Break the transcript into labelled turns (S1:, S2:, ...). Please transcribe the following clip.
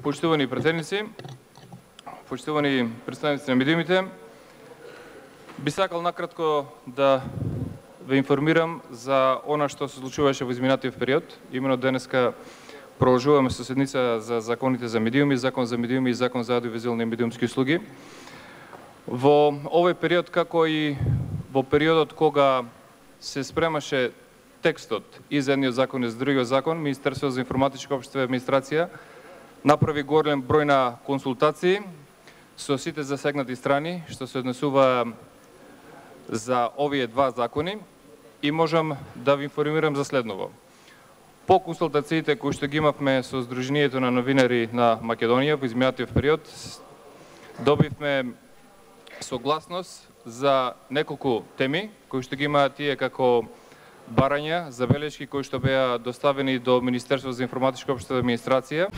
S1: Почитувани пратеници, почитувани представници на медиумите, би сакал накратко да ве информирам за она што се случуваше во изминатиот период. Именно денеска продолжуваме со седница за законите за медиуми, закон за медиуми и закон за аудиовизуални медиумски услуги. Во овој период, како и во периодот кога се спремаше текстот и за едниот закон и за другиот закон, Министерството за информатичко општество и администрација направи голем број на консултации со сите засегнати страни, што се однесува за овие два закони, и можам да ви информирам за следново. По консултациите кои што ги имавме со Сдруженијето на новинари на Македонија во изминатиот период, добивме согласност за неколку теми кои што ги имаат тие како барања, забелешки кои што беа доставени до Министерството за информатичко општество и администрација.